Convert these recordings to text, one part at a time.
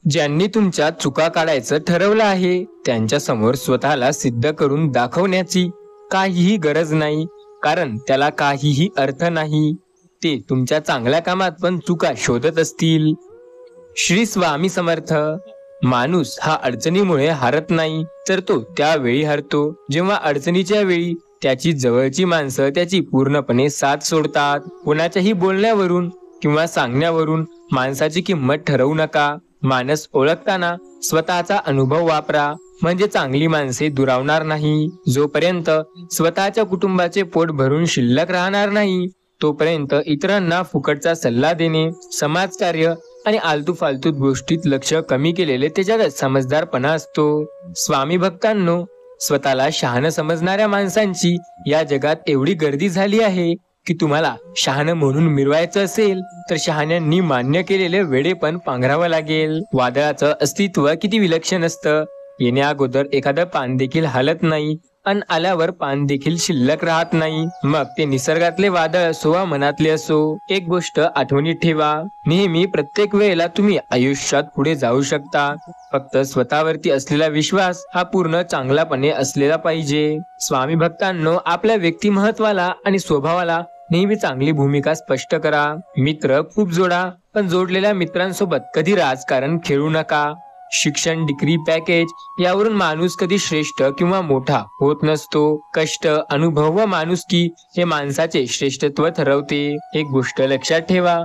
ज्यांनी तुमच्या चुका काढायचं ठरवलं आहे त्यांच्या समोर स्वतःला सिद्ध करून दाखवण्याची काहीही गरज नाही, कारण त्याला काहीही अर्थ नाही. ते तुमच्या चांगल्या कामात पण चुका शोधत असतील. श्री स्वामी समर्थ. माणूस हा अडचणीमुळे हारत नाही, तर तो त्यावेळी हरतो जेव्हा अडचणीच्या वेळी त्याची जवळची माणसं त्याची पूर्णपणे साथ सोडतात. कोणाच्याही बोलण्यावरून किंवा सांगण्यावरून माणसाची किंमत ठरवू नका. माणूस ओळखताना स्वतःचा अनुभव वापरा, म्हणजे चांगली माणसे दुरावणार नाही. जोपर्यंत स्वतःच्या कुटुंबाचे पोट भरून शिल्लक राहणार नाही तोपर्यंत इतरांना फुकटचा सल्ला देणे, समाजकार्य आणि आलतू फालतू गोष्टीत लक्ष कमी केलेले त्याच्यात समजदारपणा असतो. स्वामी भक्तांनो, स्वतःला शहाणं समजणाऱ्या माणसांची या जगात एवढी गर्दी झाली आहे की तुम्हाला शहाणं म्हणून मिरवायचं असेल तर शहाण्यांनी मान्य केलेले वेडे पण पांघरावं लागेल. वादळाचं अस्तित्व किती विलक्षण असतं. येण्या अगोदर एखादं पान देखील हलत नाही अन आल्यावर पान देखील शिल्लक राहत नाही. मग ते निसर्गातले वादळ असो वा मनातले असो, एक गोष्ट आठवणीत ठेवा, नेहमी प्रत्येक वेळेला तुम्ही आयुष्यात पुढे जाऊ शकता. फक्त स्वतःवरती असलेला विश्वास हा पूर्ण चांगलापणे असलेला पाहिजे. स्वामी भक्तांनो, आपल्या व्यक्तिमत्वाला आणि स्वभावाला नेहमी चांगली भूमिका स्पष्ट करा. मित्र खूप जोडा, पण जोडलेल्या मित्रांसोबत कधी राजकारण खेळू नका. शिक्षण, डिग्री, पॅकेज यावरून माणूस कधी श्रेष्ठ किंवा मोठा होत नसतो. कष्ट, अनुभव व माणुसकी हे माणसाचे श्रेष्ठत्व ठरवते. एक गोष्ट लक्षात ठेवा,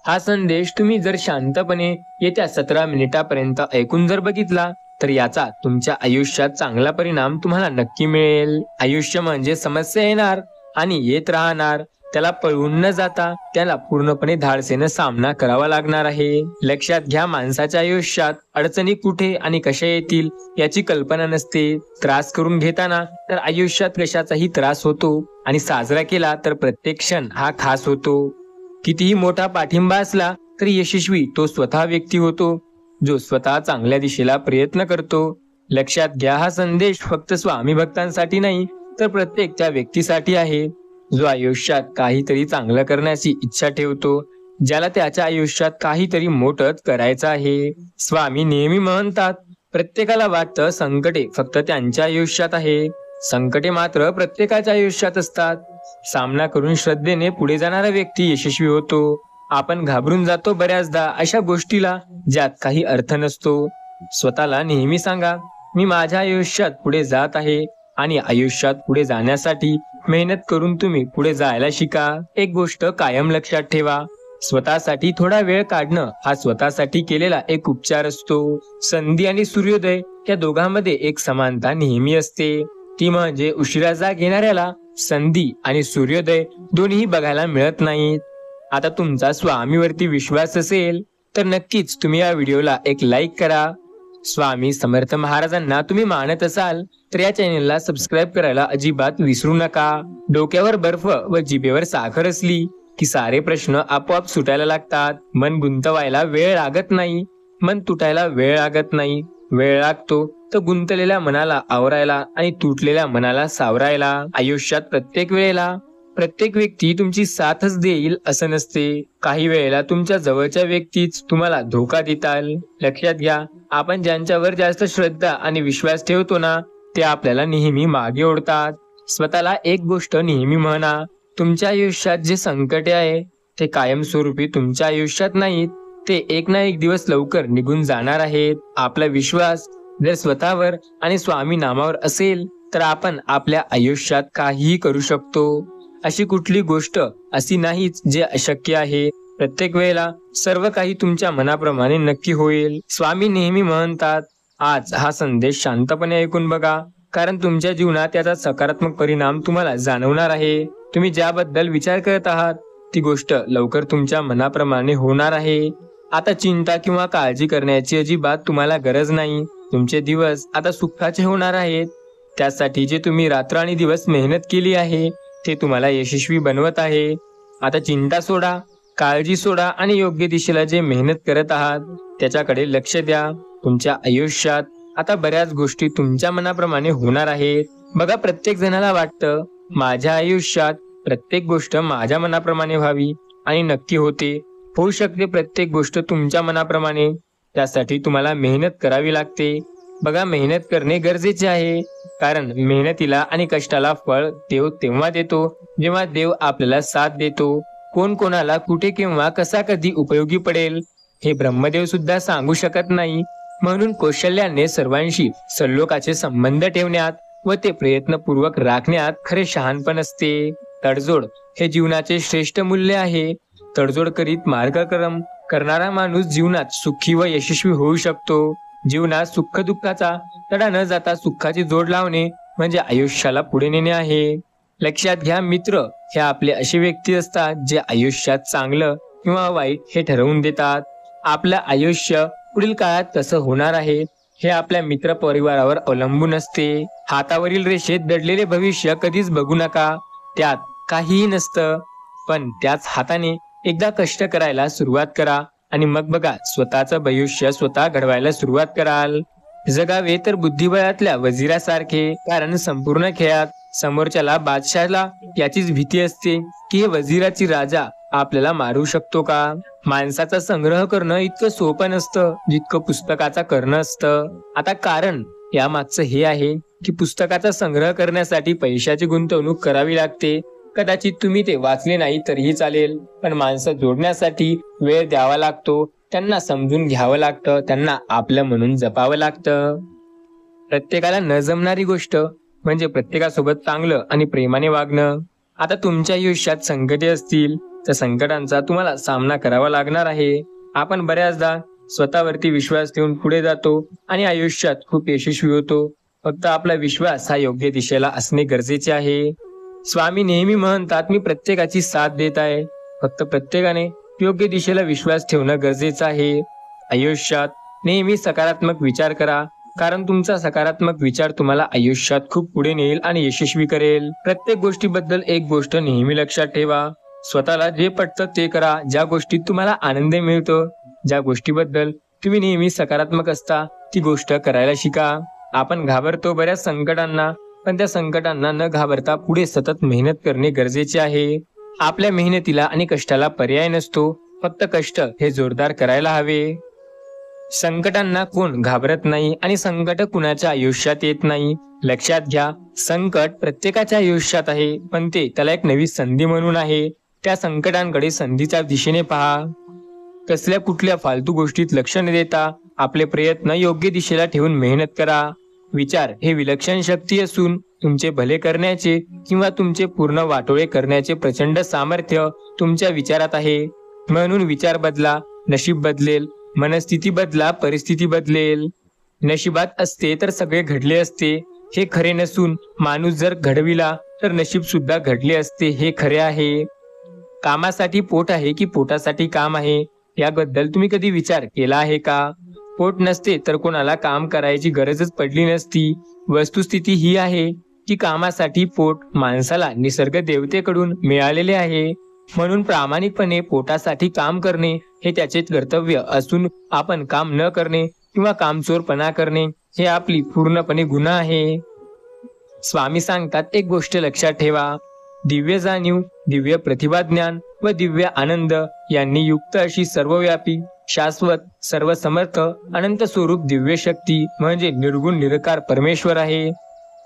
हा संदेश तुम्ही जर शांतपणे येत्या 17 मिनिटापर्यंत ऐकून जर बघितला तर याचा तुमच्या आयुष्यात चांगला परिणाम तुम्हाला नक्की मिळेल. आयुष्य म्हणजे समस्या येणार आणि येत राहणार, त्याला पळवून न जाता त्याला पूर्णपणे धाडसेने सामना करावा लागणार आहे. लक्षात घ्या, माणसाच्या आयुष्यात अडचणी कुठे आणि कशा येतील याची कल्पना नसते. त्रास करून घेताना तर आयुष्यात कशाचाही त्रास होतो आणि साजरा केला तर प्रत्येक क्षण हा खास होतो. कितीही मोठा पाठिंबा असला तरी यशस्वी तो स्वतः व्यक्ती होतो जो स्वतः चांगल्या दिशेला प्रयत्न करतो. लक्षात घ्या, हा संदेश फक्त स्वामी भक्तांसाठी नाही तर प्रत्येक त्या व्यक्तीसाठी आहे जो आयुष्यात काहीतरी चांगलं करण्याची इच्छा ठेवतो, ज्याला त्याच्या आयुष्यात काहीतरी मोठंच करायचं आहे. स्वामी नेहमी म्हणतात, प्रत्येकाला वाटतं संकटे फक्त त्यांच्या आयुष्यात आहे, संकटे मात्र प्रत्येकाच्या आयुष्यात असतात. सामना करून श्रद्धेने पुढे जाणारा व्यक्ती यशस्वी होतो. आपण घाबरून जातो बऱ्याचदा अशा गोष्टीला ज्यात काही अर्थ नसतो. स्वतःला नेहमी सांगा, मी माझ्या आयुष्यात पुढे जात आहे आणि आयुष्यात पुढे जाण्यासाठी मेहनत करून तुम्ही पुढे जायला शिका. एक गोष्ट कायम लक्षात ठेवा, स्वतःसाठी थोडा वेळ काढणं हा स्वतःसाठी केलेला एक उपचार असतो. संधी आणि सूर्योदय या दोघांमध्ये एक समानता नेहमी असते, ती म्हणजे उशिरा जाग येणाऱ्याला संधी आणि सूर्योदय दोन्ही बघायला मिळत नाहीत. आता तुमचा स्वामीवरती विश्वास असेल तर नक्कीच तुम्ही या व्हिडिओला एक लाईक करा. स्वामी समर्थ महाराजांना तुम्ही मानत असाल तर या चॅनेलला सबस्क्राईब करायला अजिबात विसरू नका. डोक्यावर बर्फ व जिभेवर साखर असली की सारे प्रश्न आपोआप सुटायला लागतात. मन गुंतवायला वेळ लागत नाही, मन तुटायला वेळ लागत नाही. वेळ लागतो तर गुंतलेल्या मनाला आवरायला आणि तुटलेल्या मनाला सावरायला. आयुष्यात प्रत्येक वेळेला प्रत्येक व्यक्ती तुमची साथच देईल असं नसते. काही वेळेला तुमच्या जवळच्या व्यक्तीच तुम्हाला धोका देतात. लक्षात घ्या, आपण ज्यांच्यावर जास्त श्रद्धा आणि विश्वास ठेवतो ना ते आपल्याला नेहमी मागे ओढतात. स्वतःला एक गोष्ट नेहमी म्हणा, तुमच्या आयुष्यात जे संकटे आहे ते कायमस्वरूपी तुमच्या आयुष्यात नाहीत, ते एक ना एक दिवस लवकर निघून जाणार आहेत. आपला विश्वास जर स्वतःवर आणि स्वामी नामावर असेल तर आपण आपल्या आयुष्यात काहीही करू शकतो. अशी कुठली गोष्ट अशी नाहीच जे अशक्य आहे. प्रत्येक वेळेला सर्व काही तुमच्या मनाप्रमाणे नक्की होईल. स्वामी नेहमी म्हणतात, आज हा संदेश शांतपणे ऐकून बघा, कारण तुमच्या जीवनात याचा सकारात्मक परिणाम तुम्हाला जाणवणार आहे. तुम्ही ज्याबद्दल विचार करत आहात ती गोष्ट लवकर तुमच्या मनाप्रमाणे होणार आहे. आता चिंता किंवा काळजी करण्याची अजिबात तुम्हाला गरज नाही. तुमचे दिवस आता सुखाचे होणार आहेत. त्यासाठी जे तुम्ही रात्र आणि दिवस मेहनत केली आहे ते तुम्हाला यशस्वी बनवत आहे. आता चिंता सोडा, काळजी सोडा आणि योग्य दिशेला जे मेहनत करत आहात त्याच्याकडे लक्ष द्या. तुमच्या आयुष्यात आता बऱ्याच गोष्टी तुमच्या मनाप्रमाणे होणार आहेत. बघा, प्रत्येक जणाला वाटतं माझ्या आयुष्यात प्रत्येक गोष्ट माझ्या मनाप्रमाणे व्हावी आणि नक्की होते. होऊ शकते प्रत्येक गोष्ट तुमच्या मनाप्रमाणे, त्यासाठी तुम्हाला मेहनत करावी लागते. बघा, मेहनत करणे गरजेचे आहे, कारण मेहनतीला आणि कष्टाला फळ देव तेव्हा देतो जेव्हा देव आपल्याला साथ देतो. कोण कोणाला कुठे केव्हा कसा कधी उपयोगी पडेल हे ब्रह्मदेव सुद्धा सांगू शकत नाही. म्हणून कौशल्याने सर्वांशी सल्लोकाचे संबंध ठेवण्यात व ते प्रयत्नपूर्वक राखण्यात खरे शहाणपण असते. तडजोड हे जीवनाचे श्रेष्ठ मूल्य आहे. तडजोड करीत मार्गक्रम करणारा माणूस जीवनात सुखी व यशस्वी होऊ शकतो. जीवनात सुख दुःखाचा तडा न जाता सुखाची जोड लावणे म्हणजे आयुष्याला पुढे नेणे आहे. लक्षात घ्या मित्र, हे आपले असे व्यक्ती असतात जे आयुष्यात चांगलं किंवा वाईट हे ठरवून देतात. आपलं आयुष्य पुढील काळात कसं होणार आहे हे आपल्या मित्र परिवारावर अवलंबून असते. हातावरील रेषेत दडलेले भविष्य कधीच बघू नका, त्यात काहीही नसतं. पण त्याच हाताने एकदा कष्ट करायला सुरुवात करा आणि मग बघा, स्वतःचं भविष्य स्वतः घडवायला सुरुवात कराल. जगावे तर बुद्धिबळातल्या वजिरासारखे, कारण संपूर्ण खेळात समोरच्याला बादशाहला याचीच भीती असते की हे वजिराची राजा आपल्याला मारू शकतो का. माणसाचा संग्रह करणं इतकं सोपं नसतं जितकं पुस्तकाचा करणं असतं. आता कारण यामागचं हे आहे की पुस्तकाचा संग्रह करण्यासाठी पैशाची गुंतवणूक करावी लागते. कदाचित तुम्ही ते वाचले नाही तरीही चालेल, पण माणसं जोडण्यासाठी वेळ द्यावा लागतो, त्यांना समजून घ्यावं लागतं, त्यांना आपलं म्हणून जपावं लागतं. प्रत्येकाला न जमणारी गोष्ट म्हणजे प्रत्येकासोबत चांगलं आणि प्रेमाने वागणं. आता तुमच्या आयुष्यात संकटे असतील तर संकटांचा तुम्हाला सामना करावा लागणार आहे. आपण बऱ्याचदा स्वतःवरती विश्वास ठेवून पुढे जातो आणि आयुष्यात खूप यशस्वी होतो. फक्त आपला विश्वास हा योग्य दिशेला असणे गरजेचे आहे. स्वामी नेहमी म्हणतात, मी प्रत्येकाची साथ देत आहे, फक्त प्रत्येकाने योग्य दिशेला विश्वास ठेवणं गरजेचं आहे. आयुष्यात नेहमी सकारात्मक विचार करा, कारण तुमचा सकारात्मक विचार तुम्हाला आयुष्यात खूप पुढे नेईल आणि यशस्वी करेल. प्रत्येक गोष्टीबद्दल एक गोष्ट नेहमी लक्षात ठेवा, स्वतःला जे पटतं ते करा. ज्या गोष्टीत तुम्हाला आनंद मिळतो, ज्या गोष्टीबद्दल तुम्ही नेहमी सकारात्मक असता, ती गोष्ट करायला शिका. आपण घाबरतो बऱ्याच संकटांना, पण त्या संकटांना न घाबरता पुढे सतत मेहनत करणे गरजेचे आहे. आपल्या मेहनतीला आणि कष्टाला पर्याय नसतो, फक्त कष्ट हे जोरदार करायला हवे. संकटांना कोण घाबरत नाही आणि संकट कुणाच्या आयुष्यात येत नाही. लक्षात घ्या, संकट प्रत्येकाच्या आयुष्यात आहे, पण ते त्याला एक नवी संधी म्हणून आहे. त्या संकटांकडे संधीच्या दिशेने पहा. कसल्या कुठल्या फालतू गोष्टीत लक्ष न देता आपले प्रयत्न योग्य दिशेला ठेवून मेहनत करा. विचार हे विलक्षण शक्ती असून तुमचे भले करण्याचे किंवा तुमचे पूर्ण वाटोळे करण्याचे प्रचंड सामर्थ्य तुमच्या विचारात आहे. म्हणून विचार बदला, नशीब बदलेल. मनस्थिती बदला, परिस्थिती बदलेल. नशिबात असते तर सगळे घडले असते हे खरे नसून, माणूस जर घडविला तर नशीब सुद्धा घडले असते हे खरे आहे. कामासाठी पोट आहे की पोटासाठी काम आहे याबद्दल तुम्ही कधी विचार केला आहे का. पोट नसते तर कोणाला काम करायची गरजच पडली नसती. वस्तुस्थिती ही आहे की कामासाठी पोट माणसाला निसर्ग देवतेकडून मिळालेले आहे. म्हणून प्रामाणिकपणे पोटासाठी काम करणे हे त्याचे कर्तव्य असून आपण काम न करणे किंवा कामचोरपणा करणे हे आपली पूर्णपणे गुन्हा आहे. स्वामी सांगतात, एक गोष्ट लक्षात ठेवा, दिव्य जाणीव, दिव्य प्रतिभाज्ञान व दिव्य आनंद यांनी युक्त अशी सर्वव्यापी, शाश्वत, सर्वसमर्थ, अनंत स्वरूप दिव्य शक्ती म्हणजे निर्गुण निराकार परमेश्वर आहे.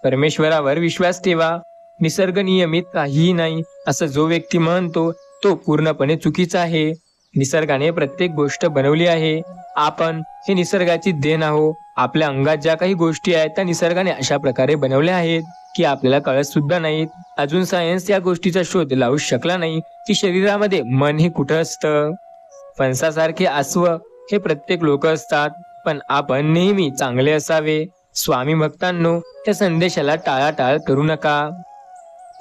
परमेश्वरावर विश्वास ठेवा. निसर्ग नियमित काहीही नाही असं जो व्यक्ती म्हणतो तो पूर्णपणे चुकीचा आहे. निसर्गाने प्रत्येक गोष्ट बनवली आहे. आपण हे निसर्गाची देण आहोत. आपल्या अंगात ज्या काही गोष्टी आहेत त्या निसर्गाने अशा प्रकारे बनवल्या आहेत की आपल्याला कळत सुद्धा नाहीत. अजून सायन्स या गोष्टीचा शोध लावू शकला नाही की शरीरामध्ये मन हे कुठं असतं. फणसासारखे अस्व हे प्रत्येक लोक असतात, पण आपण नेहमी चांगले असावे. स्वामी भक्तांनो, त्या संदेशाला टाळाटाळ करू नका.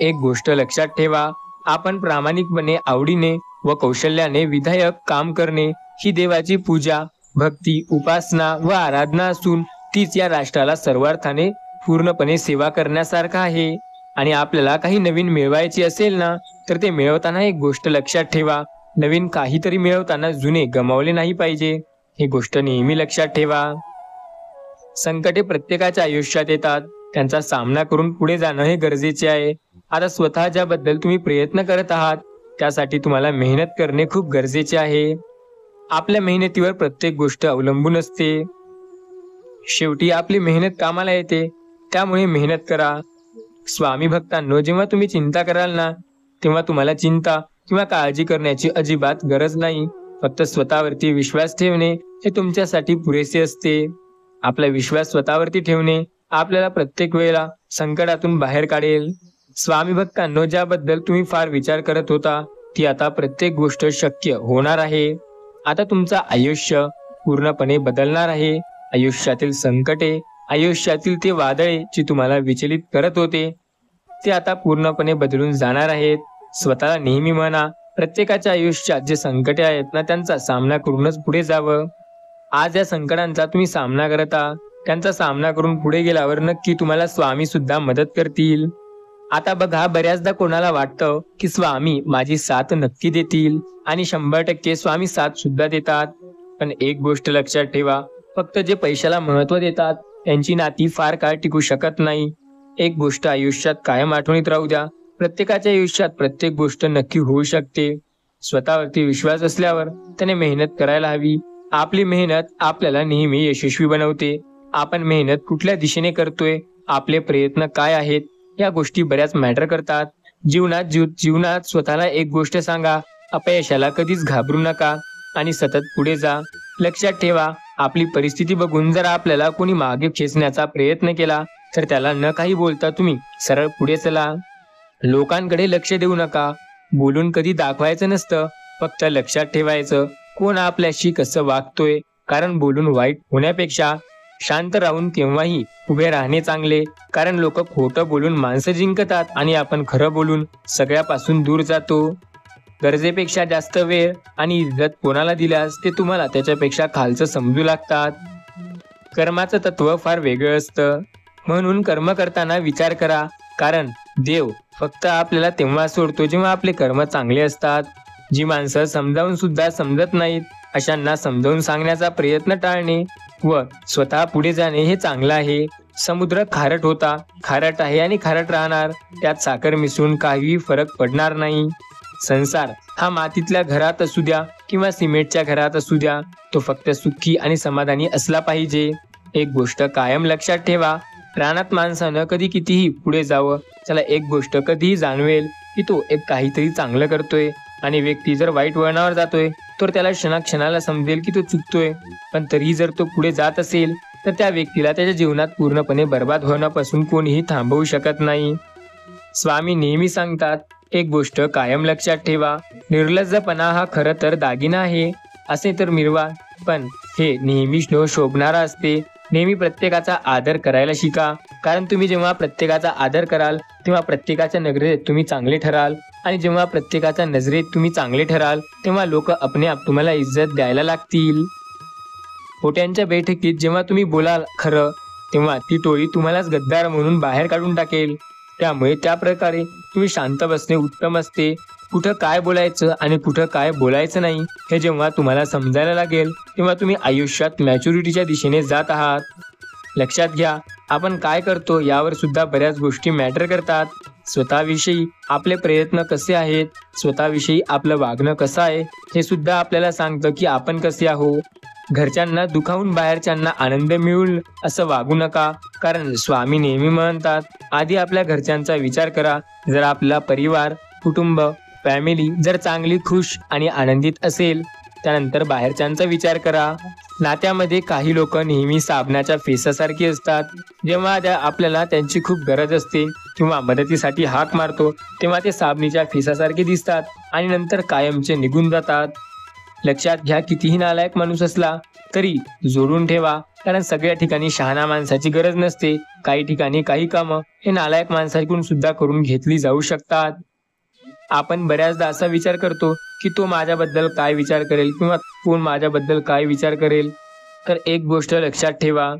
एक गोष्ट लक्षात ठेवा, आपण प्रामाणिकपणे, आवडीने व कौशल्याने विधायक काम करणे ही देवाची पूजा, भक्ती, उपासना व आराधना असून तीच या राष्ट्राला सर्वार्थाने पूर्णपणे सेवा करण्यासारखा आहे. आणि आपल्याला काही नवीन मिळवायचे असेल ना, तर ते मिळवताना एक गोष्ट लक्षात ठेवा, नवीन काहीतरी मिळवताना जुने गमावले नाही पाहिजे. ही गोष्ट नेहमी लक्षात ठेवा. संकटे प्रत्येकाच्या आयुष्यात येतात, त्यांचा सामना करून पुढे जाणं हे गरजेचे आहे. आता स्वतः ज्याबद्दल तुम्ही प्रयत्न करत आहात त्यासाठी तुम्हाला मेहनत करणे खूप गरजेचे आहे. आपल्या मेहनतीवर प्रत्येक गोष्ट अवलंबून असते. शेवटी आपली मेहनत कामाला येते, त्यामुळे मेहनत करा. स्वामी भक्तांनो, जेव्हा तुम्ही चिंता कराल ना, तेव्हा तुम्हाला चिंता किंवा काळजी करण्याची अजिबात गरज नाही. फक्त स्वतःवरती विश्वास ठेवणे हे तुमच्यासाठी पुरेसे असते. आपला विश्वास स्वतःवरती ठेवणे आपल्याला प्रत्येक वेळेला संकटातून बाहेर काढेल. स्वामी भक्तांनो, ज्याबद्दल तुम्ही फार विचार करत होता ती आता प्रत्येक गोष्ट शक्य होणार आहे. आता तुमचं आयुष्य पूर्णपणे बदलणार आहे. आयुष्यातील संकटे, आयुष्यातील ते वादळे जी तुम्हाला विचलित करत होते, ते आता पूर्णपणे बदलून जाणार आहेत. स्वतःला नेहमी म्हणा, प्रत्येकाच्या आयुष्यात जे संकटे आहेत ना, त्यांचा सामना करूनच पुढे जावं. आज या संकटांचा तुम्ही सामना करता, त्यांचा सामना करून पुढे गेल्यावर नक्की तुम्हाला स्वामी सुद्धा मदत करतील. आता बघा, बऱ्याचदा कोणाला वाटतं की स्वामी माझी साथ नक्की देतील आणि 100% स्वामी साथ सुद्धा देतात. पण एक गोष्ट लक्षात ठेवा, फक्त जे पैशाला महत्त्व देतात त्यांची नाती फार काळ टिकू शकत नाही. एक गोष्ट आयुष्यात कायम आठवणीत राहू द्या, प्रत्येकाच्या आयुष्यात प्रत्येक गोष्ट नक्की होऊ शकते. स्वतःवरती विश्वास असल्यावर त्याने मेहनत करायला हवी. आपली मेहनत आपल्याला नेहमी यशस्वी बनवते. आपण मेहनत कुठल्या दिशेने करतोय, आपले प्रयत्न काय आहेत, या गोष्टी बऱ्याच मॅटर करतात. जीवनात स्वतःला एक गोष्ट सांगा, अपयशाला कधीच घाबरू नका आणि सतत पुढे जा. लक्षात ठेवा, आपली परिस्थिती बघून जर आपल्याला कोणी मागे खेचण्याचा प्रयत्न केला तर त्याला न काही बोलता तुम्ही सरळ पुढे चला. लोकांकडे लक्ष देऊ नका. बोलून कधी दाखवायचं नसतं, फक्त लक्षात ठेवायचं कोण आपल्याशी कसं वागतोय. कारण बोलून वाईट होण्यापेक्षा शांत राहून केव्हाही उभे राहणे चांगले. कारण लोक खोटं बोलून माणसं जिंकतात आणि आपण खरं बोलून सगळ्यापासून दूर जातो. गरजेपेक्षा जास्त वेळ आणि इज्जत कोणाला दिल्यास ते तुम्हाला त्याच्यापेक्षा खालचं समजू लागतात. कर्माचं तत्व फार वेगळं असतं, म्हणून कर्म करताना विचार करा. कारण देव फक्त आपल्याला तेव्हा सोडतो जेव्हा आपले कर्म चांगले असतात. जी माणसं समजावून सुद्धा समजत नाहीत, अशांना समजावून सांगण्याचा प्रयत्न टाळणे व स्वतः पुढे जाणे हे चांगलं आहे. समुद्र खारट होता, खारट आहे आणि खारट राहणार. त्यात साखर मिसळून काहीही फरक पडणार नाही. संसार हा मातीतल्या घरात असू द्या किंवा सिमेंटच्या घरात असू द्या, तो फक्त सुखी आणि समाधानी असला पाहिजे. एक गोष्ट कायम लक्षात ठेवा, रानात माणसानं कधी कितीही पुढे जावं, त्याला एक गोष्ट कधीही जाणवेल की तो एक काहीतरी चांगलं करतोय. आणि व्यक्ती जर वाईट वळणावर जातोय तर त्याला क्षणाला समजेल की तो चुकतोय. पण तरीही जर तो पुढे जात असेल तर त्या व्यक्तीला त्याच्या जीवनात पूर्णपणे बर्बाद होण्यापासून कोणीही थांबवू शकत नाही. स्वामी नेहमी सांगतात, एक गोष्ट कायम लक्षात ठेवा, निर्लज्जपणा हा खरं तर दागिना आहे. असे तर मिरवा, पण हे नेहमी शोभणारा असते. नेहमी प्रत्येकाचा आदर करायला शिका. कारण तुम्ही जेव्हा प्रत्येकाचा आदर कराल तेव्हा प्रत्येकाच्या नजरेत तुम्ही चांगले ठराल. आणि जेव्हा प्रत्येकाच्या नजरेत तुम्ही चांगले ठराल तेव्हा लोक आपणे आप तुम्हाला इज्जत द्यायला लागतील. पोट्यांच्या बैठकीत जेव्हा तुम्ही बोलाल खरं, तेव्हा ती टोळी तुम्हालाच गद्दार म्हणून बाहेर काढून टाकेल. त्यामुळे त्या प्रकारे तुम्ही शांत बसणे उत्तम असते. कुठं काय बोलायचं आणि कुठं काय बोलायचं नाही हे जेव्हा तुम्हाला समजायला लागेल तेव्हा तुम्ही आयुष्यात मॅच्युरिटीच्या दिशेने जात आहात. लक्षात घ्या, आपण काय करतो यावर सुद्धा बऱ्याच गोष्टी मॅटर करतात. स्वतःविषयी आपले प्रयत्न कसे आहेत, स्वतःविषयी आपलं वागणं कसं आहे हे सुद्धा आपल्याला सांगतं की आपण कसे आहोत. घरच्यांना दुखावून बाहेरच्यांना आनंद मिळेल असं वागू नका. कारण स्वामी नेहमी म्हणतात, आधी आपल्या घरच्यांचा विचार करा. जर आपला परिवार, कुटुंब, फॅमिली जर चांगली, खुश आणि आनंदित असेल, त्यानंतर बाहेरच्यांचा विचार करा. नात्यामध्ये काही लोक नेहमी साबणाच्या फेसासारखी असतात. जेव्हा आपल्याला त्यांची खूप गरज असते किंवा मदतीसाठी हाक मारतो तेव्हा ते साबणीच्या फेसासारखे दिसतात आणि नंतर कायमचे निघून जातात. लक्षात घ्या, कितीही नालायक माणूस असला तरी जोडून ठेवा. कारण सगळ्या ठिकाणी शहाणा माणसाची गरज नसते. काही ठिकाणी काही कामं हे नालायक माणसाकडून सुद्धा करून घेतली जाऊ शकतात. आपण बऱ्याचदा असा विचार करतो की तो माझ्याबद्दल काय विचार करेल किंवा कोण माझ्याबद्दल काय विचार करेल. तर एक गोष्ट लक्षात ठेवा,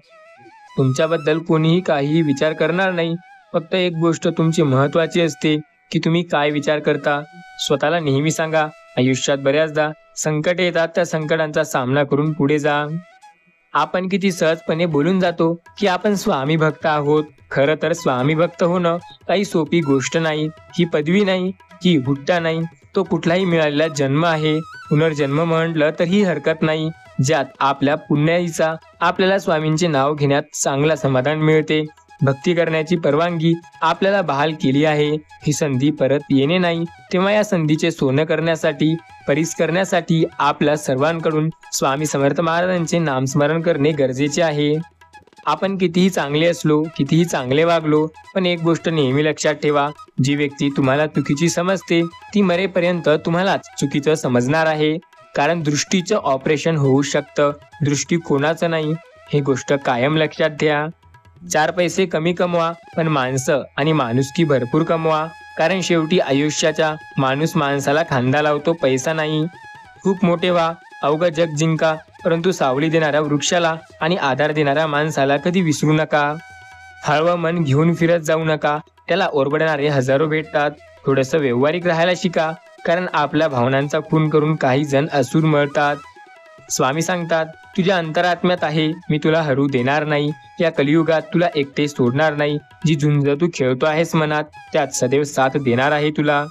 तुमच्याबद्दल कोणीही काहीही विचार करणार नाही. फक्त एक गोष्ट तुमची महत्त्वाची असते की तुम्ही काय विचार करता. स्वतःला नेहमी सांगा, आयुष्यात बऱ्याचदा संकट येतात, त्या संकटांचा सामना करून पुढे जा. आपण किती सहजपणे बोलून जातो की आपण स्वामी भक्त आहोत. खरं तर स्वामी भक्त होणं काही सोपी गोष्ट नाही. ही पदवी नाही, ही हुट्टा नाही, तो कुठलाही मिळालेला जन्म आहे. पुनर्जन्म म्हटलं तरीही हरकत नाही, ज्यात आपल्या पुण्याईचा आपल्याला स्वामींचे नाव घेण्यात चांगला समाधान मिळते. भक्ती करण्याची परवानगी आपल्याला बहाल केली आहे. ही संधी परत येणे नाही, तेव्हा या संधीचे सोनं करण्यासाठी, परीस करण्यासाठी आपल्या सर्वांकडून स्वामी समर्थ महाराजांचे नामस्मरण करणे गरजेचे आहे. आपण कितीही चांगले असलो, कितीही चांगले वागलो, पण एक गोष्ट नेहमी लक्षात ठेवा, जी व्यक्ती तुम्हाला चुकीची समजते ती मरेपर्यंत तुम्हालाच चुकीचं समजणार आहे. कारण दृष्टीचं ऑपरेशन होऊ शकतं, दृष्टी कोणाचं नाही, ही गोष्ट कायम लक्षात घ्या. 4 पैसे कमी कमवा, पण माणसं आणि माणुसकी भरपूर कमवा. कारण शेवटी आयुष्याच्या माणूस माणसाला खांदा लावतो, पैसा नाही. खूप मोठे व्हा, अवघं जग जिंका, परंतु सावली देणाऱ्या वृक्षाला आणि आधार देणाऱ्या माणसाला कधी विसरू नका. हळवं मन घेऊन फिरत जाऊ नका, त्याला ओरबडणारे हजारो भेटतात. थोडंसं व्यावहारिक राहायला शिका, कारण आपल्या भावनांचा खून करून काही जण असुर मरतात. स्वामी सांगतात, तुझ्या अंतरात्म्यात आहे, मी तुला हरू देणार नाही. या कलियुगात तुला एकटे सोडणार नाही. जी झुंज तू खेळतो आहेस मनात, त्यात सदैव साथ देणार आहे तुला.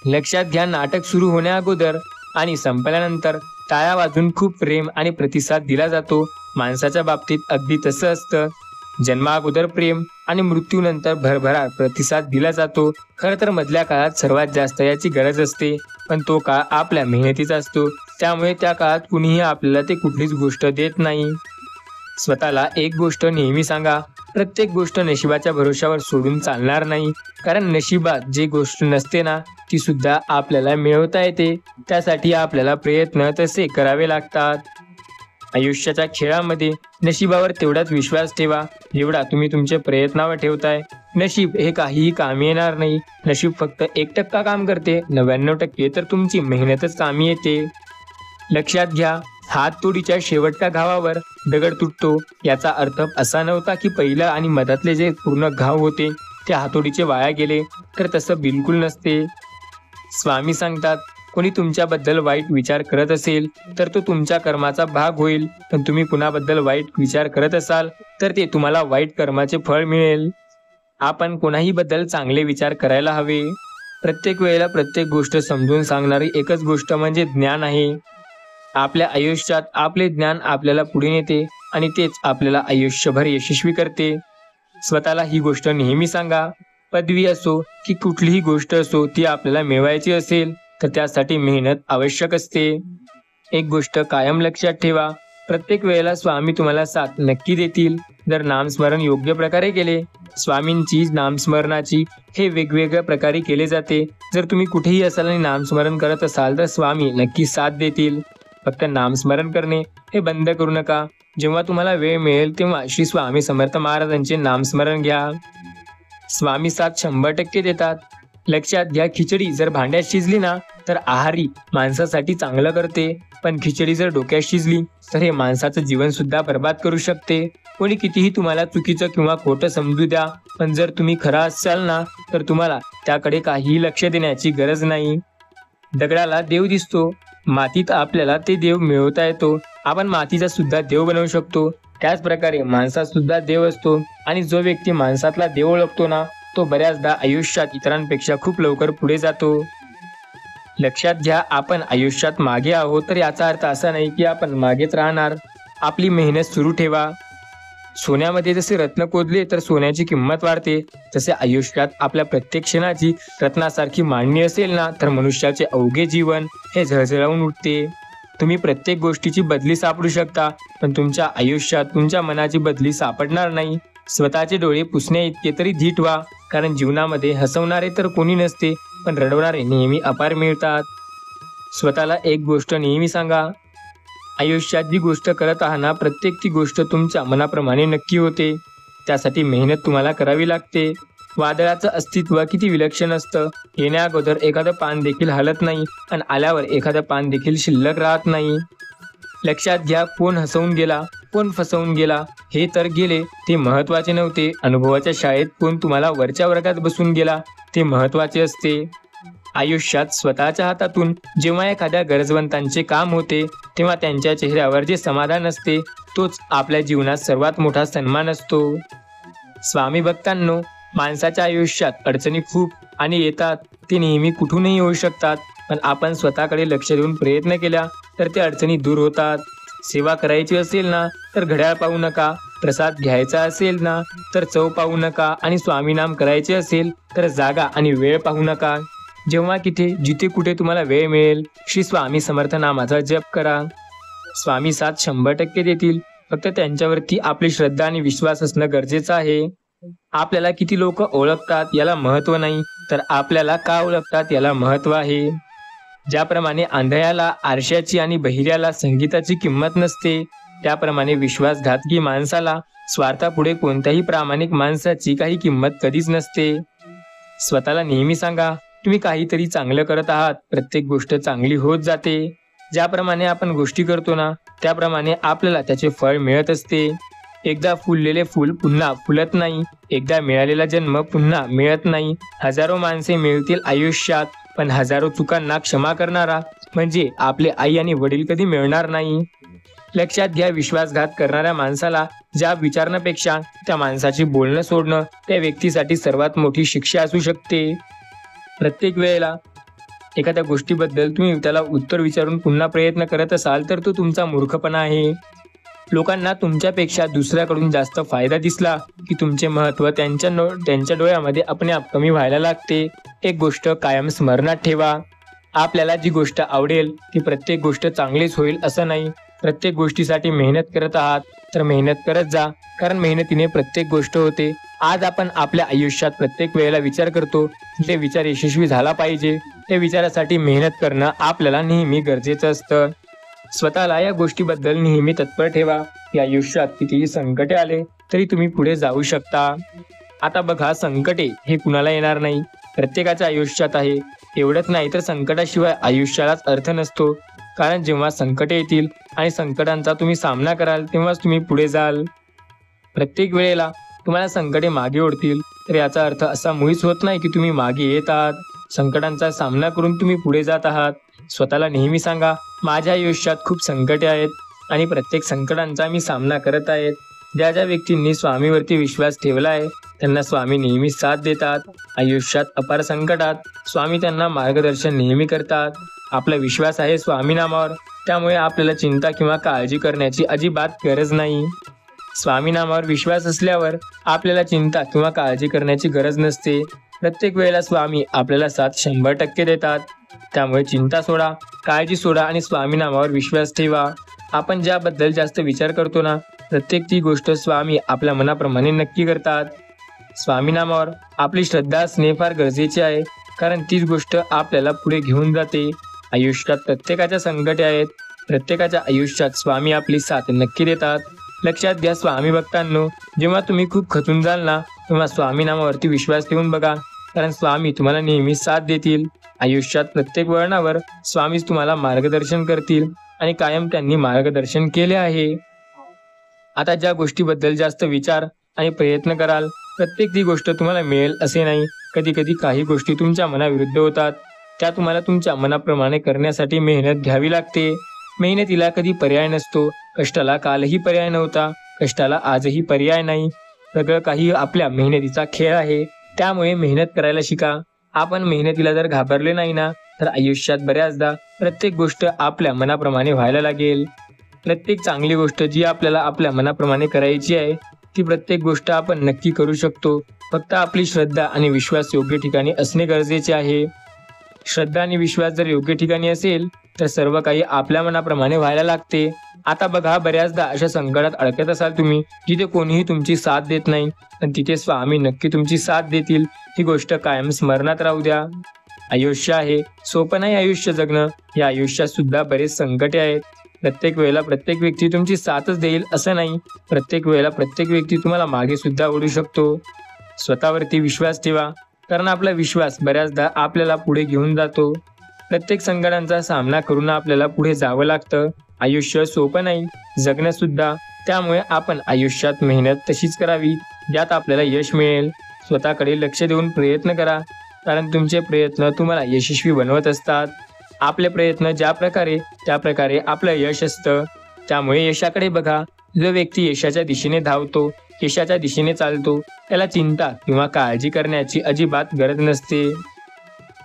लक्षात घ्या, नाटक सुरू होण्या अगोदर आणि संपल्यानंतर टाळ्या वाजून खूप प्रेम आणि प्रतिसाद दिला जातो. माणसाच्या बाबतीत अगदी तसं असतं. जन्माअगोदर प्रेम आणि मृत्यूनंतर भरभराट प्रतिसाद दिला जातो. खरं तर मधल्या काळात सर्वात जास्त याची गरज असते, पण तो काळ आपल्या मेहनतीचा असतो. त्यामुळे त्या काळात कुणीही आपल्याला ते कुठलीच गोष्ट देत नाही. स्वतःला एक गोष्ट नेहमी सांगा, प्रत्येक गोष्ट नशिबाच्या भरोशावर सोडून चालणार नाही. कारण नशिबात जे गोष्ट नसते ना, ती सुद्धा आपल्याला मिळवता येते. त्यासाठी आपल्याला प्रयत्न तसे करावे लागतात. आयुष्याच्या खेळामध्ये नशिबावर तेवढाच विश्वास ठेवा, जेवढा तुम्ही तुमच्या प्रयत्नावर ठेवताय. नशीब हे काहीही कामी येणार नाही. नशीब फक्त 1% काम करते, 99% तर तुमची मेहनतच कामी येते. लक्षात घ्या, हात तोडीच्या शेवटच्या घावावर दगड तुटतो. याचा अर्थ असा नव्हता की पहिला आणि मधातले जे पूर्ण घाव होते ते हातोडीचे वाया गेले, तर तसं बिलकुल नसते. स्वामी सांगतात, कोणी तुमच्याबद्दल वाईट विचार करत असेल तर तो तुमच्या कर्माचा भाग होईल, पण तुम्ही कुणाबद्दल वाईट विचार करत असाल तर ते तुम्हाला वाईट कर्माचे फळ मिळेल. आपण कोणाही बद्दल चांगले विचार करायला हवे. प्रत्येक वेळेला प्रत्येक गोष्ट समजून सांगणारी एकच गोष्ट म्हणजे ज्ञान आहे. आपल्या आयुष्यात आपले ज्ञान आपल्याला पुढे नेते आणि तेच आपल्याला आयुष्यभर यशस्वी करते. स्वतःला ही गोष्ट नेहमी सांगा, पदवी असो की कुठलीही गोष्ट असो, ती आपल्याला मिळवायची असेल तर त्यासाठी मेहनत आवश्यक असते. एक गोष्ट कायम लक्षात ठेवा, प्रत्येक वेळेला स्वामी तुम्हाला साथ नक्की देतील, जर नामस्मरण योग्य प्रकारे केले. स्वामींची नामस्मरणाची हे वेगवेगळ्या प्रकारे केले जाते. जर तुम्ही कुठेही असाल आणि नामस्मरण करत असाल तर स्वामी नक्की साथ देतील. फक्त नामस्मरण करणे हे बंद करू नका. जेव्हा तुम्हाला वेळ मिळेल तेव्हा श्री स्वामी समर्थ महाराजांचे नामस्मरण घ्या. स्वामी साथ 100% देतात. लक्षात घ्या, खिचडी जर भांड्यात शिजली ना तर आहारी माणसासाठी चांगलं करते, पण खिचडी जर डोक्यात शिजली तर हे माणसाचं जीवन सुद्धा बर्बाद करू शकते. कोणी कितीही तुम्हाला चुकीचं किंवा खोटं समजू द्या, पण जर तुम्ही खरा असाल ना तर तुम्हाला त्याकडे काहीही लक्ष देण्याची गरज नाही. दगडाला देव दिसतो, मातीत आपल्याला ते देव मिळवता येतो. आपण मातीचा सुद्धा देव बनवू शकतो. त्याच प्रकारे माणसात सुद्धा देव असतो आणि जो व्यक्ती माणसातला देव ओळखतो ना तो बऱ्याचदा आयुष्यात इतरांपेक्षा खूप लवकर पुढे जातो. लक्षात घ्या, आपण आयुष्यात मागे आहोत तर याचा अर्थ असा नाही की आपण मागेच राहणार. आपली मेहनत सुरू ठेवा. सोन्यामध्ये जसे रत्न कोदले तर सोन्याची किंमत वाढते, तसे आयुष्यात आपल्या प्रत्येक क्षणाची रत्नासारखी मांडणी असेल ना तर मनुष्याचे अवघे जीवन हे झळझळावून उठते. तुम्ही प्रत्येक गोष्टीची बदली सापडू शकता, पण तुमच्या आयुष्यात तुमच्या मनाची बदली सापडणार नाही. स्वतःचे डोळे पुसण्या इतके तरी धीट व्हा, कारण जीवनामध्ये हसवणारे तर कोणी नसते, पण रडवणारे नेहमी अपार मिळतात. स्वतःला एक गोष्ट नेहमी सांगा, आयुष्यात जी गोष्ट करत आहात ना प्रत्येक ती गोष्ट तुमच्या मनाप्रमाणे नक्की होते. त्यासाठी मेहनत तुम्हाला करावी लागते. वादळाचं अस्तित्व किती विलक्षण असतं. येण्या अगोदर एखादं पान देखील हलत नाही आणि आल्यावर एखादं पान देखील शिल्लक राहत नाही. लक्षात घ्या, कोण हसवून गेला, कोण फसवून गेला हे तर गेले, ते महत्त्वाचे नव्हते. अनुभवाच्या शाळेत कोण तुम्हाला वरच्या वर्गात बसून गेला ते महत्त्वाचे असते. आयुष्यात स्वतःच्या हातातून जेव्हा एखाद्या गरजवंतांचे काम होते तेव्हा त्यांच्या चेहऱ्यावर जे समाधान असते तोच आपल्या जीवनात सर्वात मोठा सन्मान असतो. स्वामी भक्तांनो, माणसाच्या आयुष्यात अडचणी खूप आणि येतात, ते नेहमी कुठूनही येऊ शकतात. पण आपण स्वतःकडे लक्ष देऊन प्रयत्न केला तर त्या अडचणी दूर होतात. सेवा करायची असेल ना तर घड्याळ पाहू नका, प्रसाद घ्यायचा असेल ना तर चव पाहू नका आणि स्वामीनाम करायचे असेल तर जागा आणि वेळ पाहू नका. जेव्हा जिथे कुठे तुम्हाला वेळ मिळेल श्री स्वामी समर्थ नामाचा जप करा. स्वामी साथ 100% देतील. फक्त त्यांच्यावरती आपली श्रद्धा आणि विश्वास असणं गरजेचं आहे. आपल्याला किती लोक ओळखतात याला महत्व नाही, तर आपल्याला का ओळखतात याला महत्व आहे. ज्याप्रमाणे आंधळ्याला आरशाची आणि बहिऱ्याला संगीताची किंमत नसते, त्याप्रमाणे विश्वासघातकी माणसाला स्वार्थापुढे कोणत्याही प्रामाणिक माणसाची काही किंमत कधीच नसते. स्वतःला नेहमी सांगा, तुम्ही काहीतरी चांगलं करत आहात. प्रत्येक गोष्ट चांगली होत जाते. ज्याप्रमाणे आपण गोष्टी करतो ना त्याप्रमाणे आपल्याला त्याचे फळ मिळत असते. एकदा फुललेले फूल पुन्हा फुलत नाही, एकदा मिळालेला जन्म पुन्हा मिळत नाही. हजारो माणसे मिळतील आयुष्यात, पण हजारो चुकांना क्षमा करणारा म्हणजे आपले आई आणि वडील कधी मिळणार नाही. लक्षात घ्या, विश्वासघात करणाऱ्या माणसाला जाब विचारण्यापेक्षा त्या माणसाची बोलणं सोडणं त्या व्यक्तीसाठी सर्वात मोठी शिक्षा असू शकते. प्रत्येक वेळेला एखाद्या गोष्टीबद्दल तुम्ही त्याला उत्तर विचारून पुन्हा प्रयत्न करत असाल तर तो तुमचा मूर्खपणा आहे. लोकांना तुमच्यापेक्षा दुसऱ्याकडून जास्त फायदा दिसला की तुमचे महत्त्व त्यांच्या डोळ्यामध्ये आप कमी व्हायला लागते. एक गोष्ट कायम स्मरणात ठेवा, आपल्याला जी गोष्ट आवडेल ती प्रत्येक गोष्ट चांगलीच होईल असं नाही. प्रत्येक गोष्टीसाठी मेहनत करत आहात तर मेहनत करत जा, कारण मेहनतीने प्रत्येक गोष्ट होते. आज आपण आपल्या आयुष्यात प्रत्येक वेळेला विचार करतो, ते विचार यशस्वी झाला पाहिजे. त्या विचारासाठी मेहनत करणं आपल्याला नेहमी गरजेचं असतं. स्वतःला या गोष्टीबद्दल नेहमी तत्पर ठेवा की आयुष्यात कितीही संकटे आले तरी तुम्ही पुढे जाऊ शकता. आता बघा, संकटे हे कुणाला येणार नाही, प्रत्येकाच्या आयुष्यात आहे. एवढंच नाही तर संकटाशिवाय आयुष्यालाच अर्थ नसतो. कारण जेव्हा संकटे येतील आणि संकटांचा तुम्ही सामना कराल तेव्हाच तुम्ही पुढे जाल. प्रत्येक वेळेला तुम्हाला संकटे मागे ओढतील तर याचा अर्थ असा मुळीच होत नाही की तुम्ही मागे येत आहात. संकटांचा सामना करून तुम्ही पुढे जात आहात. स्वतःला नेहमी सांगा, माझ्या आयुष्यात खूप संकटे आहेत आणि प्रत्येक संकटांचा मी सामना करत आहे. ज्या ज्या व्यक्तींनी स्वामीवरती विश्वास ठेवला आहे त्यांना स्वामी नेहमी साथ देतात. आयुष्यात अपार संकटात स्वामी त्यांना मार्गदर्शन नेहमी करतात. आपला विश्वास आहे स्वामी नामावर, त्यामुळे आपल्याला चिंता किंवा काळजी करण्याची अजिबात गरज नाही. स्वामी नामावर विश्वास असल्यावर आपल्याला चिंता किंवा काळजी करण्याची गरज नसते. प्रत्येक वेळेला स्वामी आपल्याला साथ 100% देतात. त्यामुळे चिंता सोडा, काळजी सोडा आणि स्वामी नामावर विश्वास ठेवा. आपण ज्याबद्दल जास्त विचार करतो ना प्रत्येक ती गोष्ट स्वामी आपल्या मनाप्रमाणे नक्की करतात. स्वामी नामावर आपली श्रद्धा असणे फार गरजेचे आहे, कारण तीच गोष्ट आपल्याला पुढे घेऊन जाते. आयुष्यात प्रत्येकाच्या संकटे आहेत, प्रत्येकाच्या आयुष्यात स्वामी आपली साथ नक्की देतात. लक्षात घ्या स्वामी भक्तांनो, जेव्हा तुम्ही खूप खचून जाल ना तेव्हा स्वामी नामावरती विश्वास ठेवून बघा, कारण स्वामी तुम्हाला नेहमी साथ देतील. आयुष्यात प्रत्येक वळणावर स्वामीच तुम्हाला मार्गदर्शन करतील आणि कायम त्यांनी मार्गदर्शन केले आहे. आता ज्या गोष्टीबद्दल जास्त विचार आणि प्रयत्न कराल प्रत्येक ती गोष्ट तुम्हाला मिळेल असे नाही. कधी कधी काही गोष्टी तुमच्या मनाविरुद्ध होतात, त्या तुम्हाला तुमच्या मनाप्रमाणे करण्यासाठी मेहनत घ्यावी लागते. मेहनतीला कधी पर्याय नसतो. कष्टाला कालही पर्याय नव्हता, कष्टाला आजही पर्याय नाही. सगळं काही आपल्या मेहनतीचा खेळ आहे, त्यामुळे मेहनत करायला शिका. आपण मेहनतीला जर घाबरले नाही ना तर आयुष्यात बऱ्याचदा प्रत्येक गोष्ट आपल्या मनाप्रमाणे व्हायला लागेल. प्रत्येक चांगली गोष्ट जी आपल्याला आपल्या मनाप्रमाणे करायची आहे ती प्रत्येक गोष्ट आपण नक्की करू शकतो. फक्त आपली श्रद्धा आणि विश्वास योग्य ठिकाणी असणे गरजेचे आहे. श्रद्धा आणि विश्वास जर योग्य ठिकाणी असेल तर सर्व काही आपल्या मनाप्रमाणे व्हायला लागते. आता बघा, बऱ्याचदा अशा संकटात अडकत असाल तुम्ही जिथे कोणीही तुमची साथ देत नाही, पण तिथे स्वामी नक्की तुमची साथ देतील. ही गोष्ट कायम स्मरणात राहू द्या. आयुष्य आहे, सोपं नाही आयुष्य जगणं. या आयुष्यात सुद्धा बरेच संकटे आहेत. प्रत्येक वेळेला प्रत्येक व्यक्ती तुमची साथच देईल असं नाही. प्रत्येक वेळेला प्रत्येक व्यक्ती तुम्हाला मागे सुद्धा ओढू शकतो. स्वतःवरती विश्वास ठेवा, कारण आपला विश्वास बऱ्याचदा आपल्याला पुढे घेऊन जातो. प्रत्येक संकटांचा सामना करून आपल्याला पुढे जावं लागतं. आयुष्य सोपं नाही, जगणं सुद्धा. त्यामुळे आपण आयुष्यात मेहनत तशीच करावी ज्यात आपल्याला यश मिळेल. स्वतःकडे लक्ष देऊन प्रयत्न करा, कारण तुमचे प्रयत्न तुम्हाला यशस्वी बनवत असतात. आपले प्रयत्न ज्या प्रकारे त्या प्रकारे आपलं यश असतं. त्यामुळे यशाकडे बघा. जो व्यक्ती यशाच्या दिशेने धावतो, यशाच्या दिशेने चालतो, त्याला चिंता किंवा काळजी करण्याची अजिबात गरज नसते.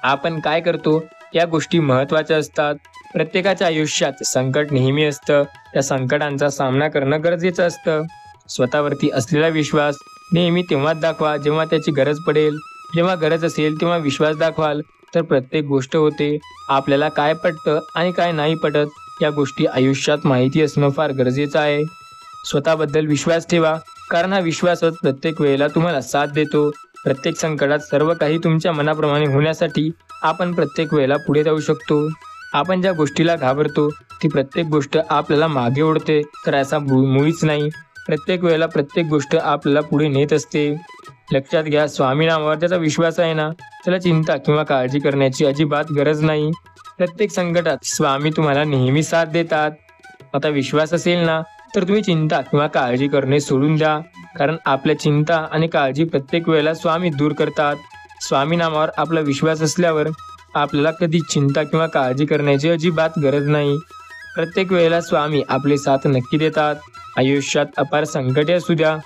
आपण काय करतो या गोष्टी महत्त्वाच्या असतात. प्रत्येकाच्या आयुष्यात संकट नेहमी असतं. त्या संकटांचा सामना करणं गरजेचं असतं. स्वतःवरती असलेला विश्वास नेहमी तेव्हाच दाखवा जेव्हा त्याची गरज पडेल. जेव्हा गरज असेल तेव्हा विश्वास दाखवाल तर प्रत्येक गोष्ट होते. आपल्याला काय पटतं आणि काय नाही पटत या गोष्टी आयुष्यात माहिती असणं फार गरजेचं आहे. स्वतःबद्दल विश्वास ठेवा, कारण हा विश्वासच प्रत्येक वेळेला तुम्हाला साथ देतो. प्रत्येक संकटात सर्व काही तुमच्या मनाप्रमाणे होण्यासाठी आपण प्रत्येक वेळेला पुढे जाऊ शकतो. आपण ज्या गोष्टीला घाबरतो ती प्रत्येक गोष्ट आपल्याला मागे ओढते, तर असा मुळीच नाही. प्रत्येक वेळेला प्रत्येक गोष्ट आपल्याला पुढे नेत असते. लक्षात घ्या, स्वामी नावावर ज्याचा विश्वास आहे ना, त्याला चिंता किंवा काळजी करण्याची अजिबात गरज नाही. प्रत्येक संकटात स्वामी तुम्हाला नेहमी साथ देतात. आता विश्वास असेल ना, तर तुम्ही चिंता किंवा काळजी करणे सोडून द्या, कारण आपल्या चिंता आणि काळजी प्रत्येक वेळेला स्वामी दूर करतात. स्वामी नावावर आपला विश्वास असल्यावर आपल्याला कधी चिंता किंवा काळजी करण्याची अजिबात गरज नाही. प्रत्येक वेळेला स्वामी आपली साथ नक्की देतात. आयुष्यात अपार संकटे असू द्या,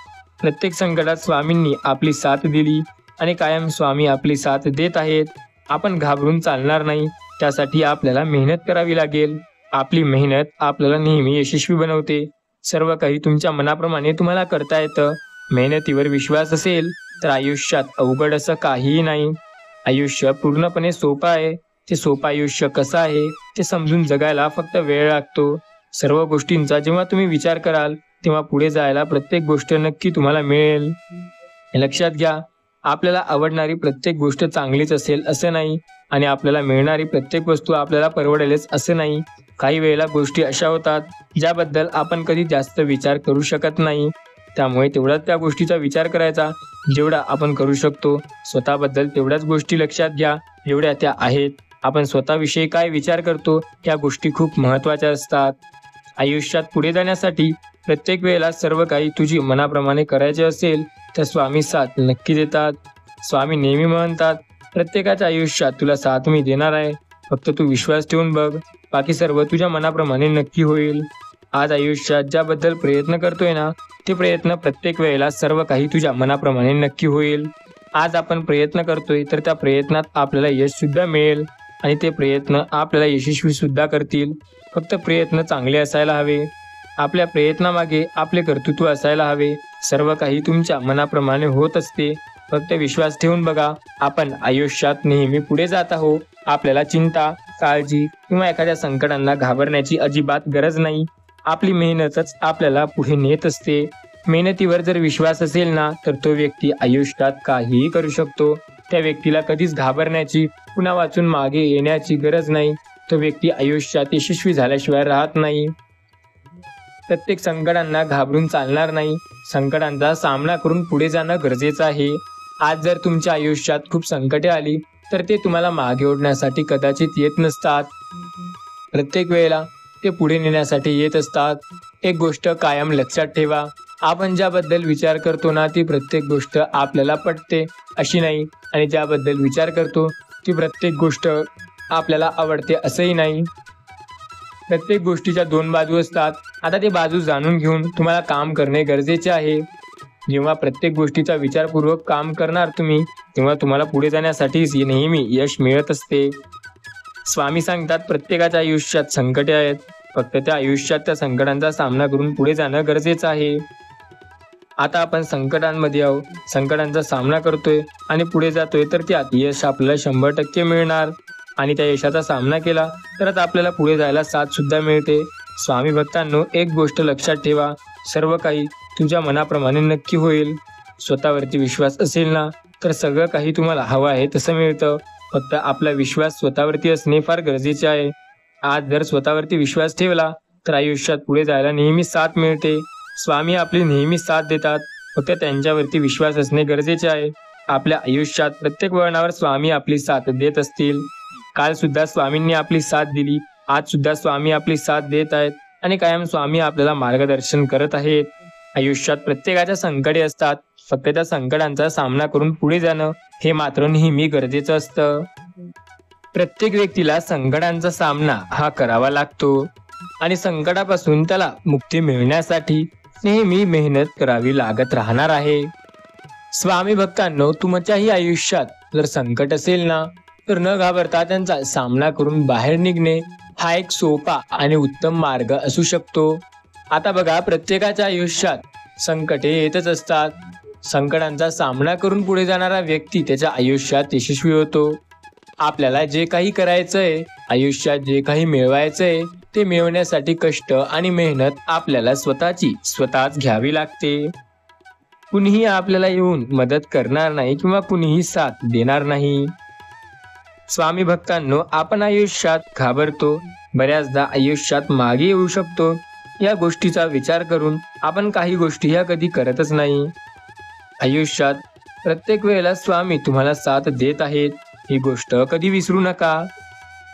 प्रत्येक संकटात स्वामींनी आपली साथ दिली आणि कायम स्वामी आपली साथ देत आहेत. आपण घाबरून चालणार नाही, त्यासाठी आपल्याला मेहनत करावी लागेल. आपली मेहनत आपल्याला नेहमी यशस्वी बनवते. सर्व काही तुमच्या मनाप्रमाणे तुम्हाला करता येतं. मेहनतीवर विश्वास असेल तर आयुष्यात अवघड असं काहीही नाही. आयुष्य पूर्णपणे सोपं आहे. ते सोपं आयुष्य कसं आहे ते समजून जगायला फक्त वेळ लागतो. सर्व गोष्टींचा जेव्हा तुम्ही विचार कराल तेव्हा पुढे जायला प्रत्येक गोष्ट नक्की तुम्हाला मिळेल. हे लक्षात घ्या, आपल्याला आवडणारी प्रत्येक गोष्ट चांगलीच असेल असं नाही आणि आपल्याला मिळणारी प्रत्येक वस्तू आपल्याला परवडेलच असं नाही. काही वेळेला गोष्टी अशा होतात ज्याबद्दल आपण कधी जास्त विचार करू शकत नाही. त्यामुळे तेवढाच त्या गोष्टीचा विचार करायचा जेवढा आपण करू शकतो. स्वतःबद्दल तेवढ्याच गोष्टी लक्षात घ्या जेवढ्या त्या आहेत. आपण स्वतःविषयी काय विचार करतो या गोष्टी खूप महत्त्वाच्या असतात. आयुष्यात पुढे जाण्यासाठी प्रत्येक वेळेला सर्व काही तुझी मनाप्रमाणे करायचे असेल तर स्वामी साथ नक्की देतात. स्वामी नेहमी म्हणतात, प्रत्येकाच्या आयुष्यात तुला साथ मी देणार आहे, फक्त तू विश्वास ठेवून बघ, बाकी सर्व तुझ्या मनाप्रमाणे नक्की होईल. आज आयुष्यात ज्याबद्दल प्रयत्न करतोय ना, ते प्रयत्न प्रत्येक वेळेला सर्व काही तुझ्या मनाप्रमाणे नक्की होईल. आज आपण प्रयत्न करतोय तर त्या प्रयत्नात आपल्याला यश सुद्धा मिळेल आणि ते प्रयत्न आपल्याला यशस्वी सुद्धा करतील. फक्त प्रयत्न चांगले असायला हवे. आपल्या प्रयत्नामागे आपले कर्तृत्व असायला हवे. सर्व काही तुमच्या मनाप्रमाणे होत असते. फक्त विश्वास ठेवून बघा, आपण आयुष्यात नेहमी पुढे जात आहोत. आपल्याला चिंता, काळजी किंवा एखाद्या संकटांना घाबरण्याची अजिबात गरज नाही. आपली मेहनतच आपल्याला पुढे नेत असते. मेहनतीवर जर विश्वास असेल ना, तर तो व्यक्ती आयुष्यात काहीही करू शकतो. त्या व्यक्तीला कधीच घाबरण्याची, पुन्हा वाचून मागे येण्याची गरज नाही. तो व्यक्ती आयुष्यात यशस्वी झाल्याशिवाय राहत नाही. प्रत्येक संकटांना घाबरून चालणार नाही. संकटांचा सामना करून पुढे जाणं गरजेचं आहे. आज जर तुमच्या आयुष्यात खूप संकटे आली तर ते तुम्हाला मागे ओढण्यासाठी कदाचित येत नसतात. प्रत्येक वेळेला ते पुढे नेण्यासाठी येत असतात. एक गोष्ट कायम लक्षात ठेवा, आपण ज्याबद्दल विचार करतो ना, ती प्रत्येक गोष्ट आपल्याला पटते अशी नाही आणि ज्याबद्दल विचार करतो ती प्रत्येक गोष्ट आपल्याला आवडते असंही नाही. प्रत्येक गोष्टीच्या दोन बाजू असतात. आता ते बाजू जाणून घेऊन तुम्हाला काम करणे गरजेचे आहे. जेव्हा प्रत्येक गोष्टीचा विचारपूर्वक काम करणार तुम्ही, तेव्हा तुम्हाला पुढे जाण्यासाठी नेहमी यश मिळत असते. स्वामी सांगतात, प्रत्येकाच्या आयुष्यात संकटे आहेत, फक्त त्या आयुष्यात त्या संकटांचा सामना करून पुढे जाणं गरजेचं आहे. आता आपण संकटांमध्ये आहोत, संकटांचा सामना करतोय आणि पुढे जातोय, तर त्यात यश आपल्याला 100% मिळणार आणि त्या यशाचा सामना केला तरच आपल्याला पुढे जायला साथ सुद्धा मिळते. स्वामी भक्तांनो, एक गोष्ट लक्षात ठेवा, सर्व काही तुझ्या मनाप्रमाणे नक्की होईल. स्वतःवरती विश्वास असेल ना, तर सगळं काही तुम्हाला हवं आहे तसं मिळतं. फक्त आपला विश्वास स्वतःवरती असणे फार गरजेचे आहे. आज जर स्वतःवरती विश्वास ठेवला तर आयुष्यात पुढे जायला नेहमी साथ मिळते. स्वामी आपली नेहमी साथ देतात, फक्त त्यांच्यावरती विश्वास असणे गरजेचे आहे. आपल्या आयुष्यात प्रत्येक वळणावर स्वामी आपली साथ देत असतील. काल सुद्धा स्वामींनी आपली साथ दिली, आज सुद्धा स्वामी आपली साथ देत आहेत आणि कायम स्वामी आपल्याला मार्गदर्शन करत आहेत. आयुष्यात प्रत्येकाच्या संकटे असतात, फक्त त्या संकटांचा सामना करून पुढे जाणं हे मात्र नेहमी गरजेचं असतं. प्रत्येक व्यक्तीला संकटांचा सामना हा करावा लागतो आणि संकटापासून त्याला मुक्ती मिळण्यासाठी नेहमी मेहनत करावी लागत राहणार आहे. स्वामी भक्तांनो, तुमच्याही आयुष्यात जर संकट असेल ना, तर न घाबरता त्यांचा सामना करून बाहेर निघणे हा एक सोपा आणि उत्तम मार्ग असू शकतो. आता बघा, प्रत्येकाच्या आयुष्यात संकटे येतच असतात. संकटांचा सामना करून पुढे जाणारा व्यक्ती त्याच्या आयुष्यात यशस्वी होतो. आपल्याला जे काही करायचंय, आयुष्यात जे काही मिळवायचंय, ते मिळवण्यासाठी कष्ट आणि मेहनत आपल्याला स्वतःच घ्यावी लागते. कुणीही आपल्याला येऊन मदत करणार नाही किंवा कुणीही साथ देणार नाही. स्वामी भक्तांनो, आपण आयुष्यात घाबरतो, बऱ्याचदा आयुष्यात मागे येऊ शकतो. या गोष्टीचा विचार करून आपण काही गोष्टी ह्या कधी करतच नाही. आयुष्यात प्रत्येक वेळेला स्वामी तुम्हाला साथ देत आहेत, ही गोष्ट कधी विसरू नका.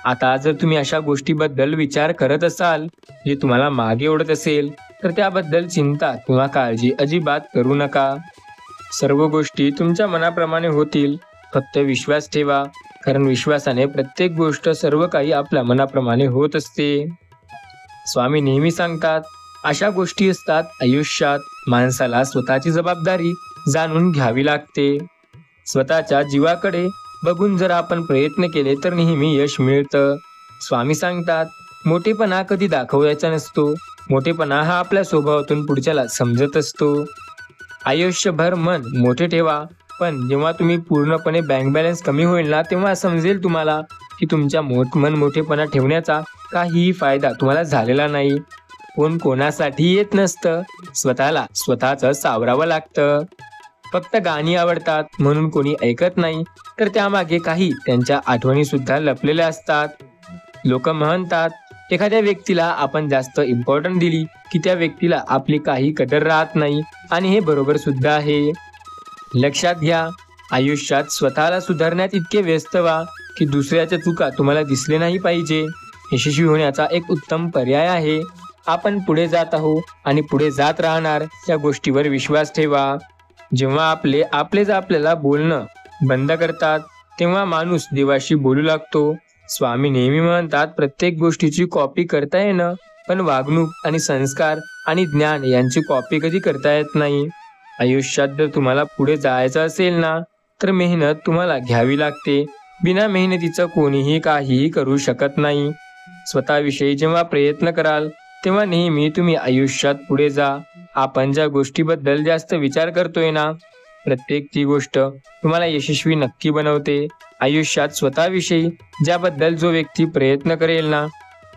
आता जर तुम्ही अशा गोष्टीबद्दल विचार करत असाल जे तुम्हाला मागे ओढत असेल, तर त्याबद्दल चिंता किंवा काळजी अजिबात करू नका. सर्व गोष्टी तुमच्या मनाप्रमाणे होतील. फक्त विश्वास ठेवा, कारण विश्वासाने प्रत्येक गोष्ट सर्व काही आपल्या मनाप्रमाणे होत असते. स्वामी नेहमी सांगतात, अशा गोष्टी असतात आयुष्यात, माणसाला स्वतःची जबाबदारी जाणून घ्यावी लागते. स्वतःच्या जीवाकडे बघून जर आपण प्रयत्न केले तर नेहमी यश मिळतं. स्वामी सांगतात, मोठेपणा कधी दाखवायचा नसतो. मोठेपणा हा आपल्या स्वभावातून पुढच्याला समजत असतो. आयुष्यभर मन मोठे ठेवा, पण जेव्हा तुम्ही पूर्णपणे बँक बॅलन्स कमी होईल ना, तेव्हा समजेल तुम्हाला की तुमच्या मन मोठेपणा ठेवण्याचा काहीही फायदा तुम्हाला झालेला नाही. कोण कोणासाठी येत नसतं, स्वतःच सावरावं लागतं. फक्त गाणी आवडतात म्हणून कोणी ऐकत नाही, तर त्यामागे काही त्यांच्या आठवणी सुद्धा लपलेल्या असतात. लोक म्हणतात, एखाद्या व्यक्तीला आपण जास्त इम्पॉर्टन्स दिली की त्या व्यक्तीला आपली काही कदर राहत नाही, आणि हे बरोबर सुद्धा आहे. लक्षात घ्या, आयुष्यात स्वतःला सुधारण्यात इतके व्यस्त व्हा की दुसऱ्याच्या चुका तुम्हाला दिसले नाही पाहिजे. यशस्वी होण्याचा एक उत्तम पर्याय आहे. आपण पुढे जात आहोत आणि पुढे जात राहणार, या गोष्टीवर विश्वास ठेवा. जेव्हा आपलेच आपल्याला बोलणं बंद करतात, तेव्हा माणूस देवाशी बोलू लागतो. स्वामी नेहमी म्हणतात, प्रत्येक गोष्टीची कॉपी करता येणं, पण वागणूक आणि संस्कार आणि ज्ञान यांची कॉपी कधी करता येत नाही. आयुष्यात जर तुम्हाला पुढे जायचं असेल ना, तर मेहनत तुम्हाला घ्यावी लागते. बिना मेहनतीचं कोणीही काहीही करू शकत नाही. स्वतःविषयी जेव्हा प्रयत्न कराल, तेव्हा नेहमी तुम्ही आयुष्यात पुढे जा. आपण ज्या गोष्टीबद्दल जास्त विचार करतोय ना, प्रत्येक ती गोष्ट तुम्हाला यशस्वी नक्की बनवते. आयुष्यात स्वतःविषयी ज्याबद्दल जो व्यक्ती प्रयत्न करेल ना,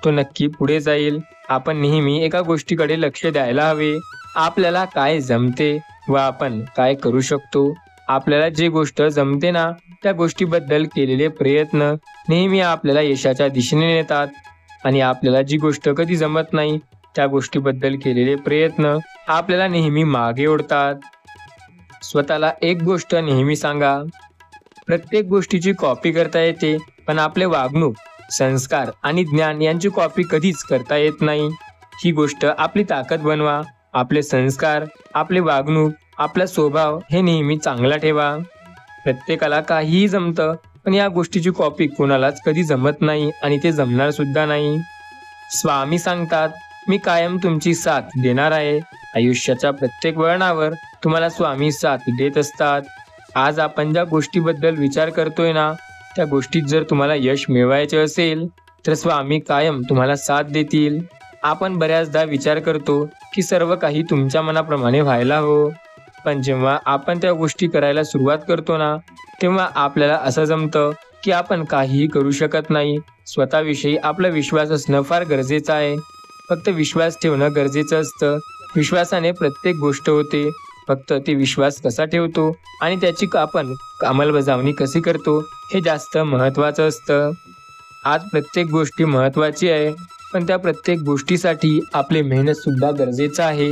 तो नक्की पुढे जाईल. आपण नेहमी एका गोष्टीकडे लक्ष द्यायला हवे, आपल्याला काय जमते व आपण काय करू शकतो. आपल्याला जे गोष्ट जमते ना, त्या गोष्टीबद्दल केलेले प्रयत्न नेहमी आपल्याला यशाच्या दिशेने नेतात, आणि आपल्याला जी गोष्ट कधी जमत नाही, त्या गोष्टीबद्दल केलेले प्रयत्न आपल्याला नेहमी मागे ओढतात. स्वतःला एक गोष्ट नेहमी सांगा, प्रत्येक गोष्टीची कॉपी करता येते, पण आपले वागणूक, संस्कार आणि ज्ञान यांची कॉपी कधीच करता येत नाही. ही गोष्ट आपली ताकद बनवा. आपले संस्कार, आपले वागणूक, आपला स्वभाव हे नेहमी चांगला ठेवा. प्रत्येकाला काहीही जमतं, पण या गोष्टीची कॉपी कोणालाच कधी जमत नाही, आणि ते जमणार सुद्धा नाही. स्वामी सांगतात, मी कायम तुमची साथ देणार आहे. आयुष्याच्या प्रत्येक वळणावर तुम्हाला स्वामी साथ देत असतात. आज आपण ज्या गोष्टीबद्दल विचार करतोय ना, त्या गोष्टीत जर तुम्हाला यश मिळवायचे असेल, तर स्वामी कायम तुम्हाला साथ देतील. आपण बऱ्याचदा विचार करतो की सर्व काही तुमच्या मनाप्रमाणे व्हायला हवं, पण जेव्हा आपण त्या गोष्टी करायला सुरुवात करतो ना, तेव्हा आपल्याला असं जमतं की आपण काहीही करू शकत नाही. स्वतःविषयी आपला विश्वास असणं फार गरजेचं आहे. फक्त विश्वास ठेवणं गरजेचं असतं. विश्वासाने प्रत्येक गोष्ट होते. फक्त ते विश्वास कसा ठेवतो आणि त्याची आपण अंमलबजावणी कशी करतो, हे जास्त महत्त्वाचं असतं. आज प्रत्येक गोष्टी महत्त्वाची आहे, पण त्या प्रत्येक गोष्टीसाठी आपली मेहनत सुद्धा गरजेचं आहे.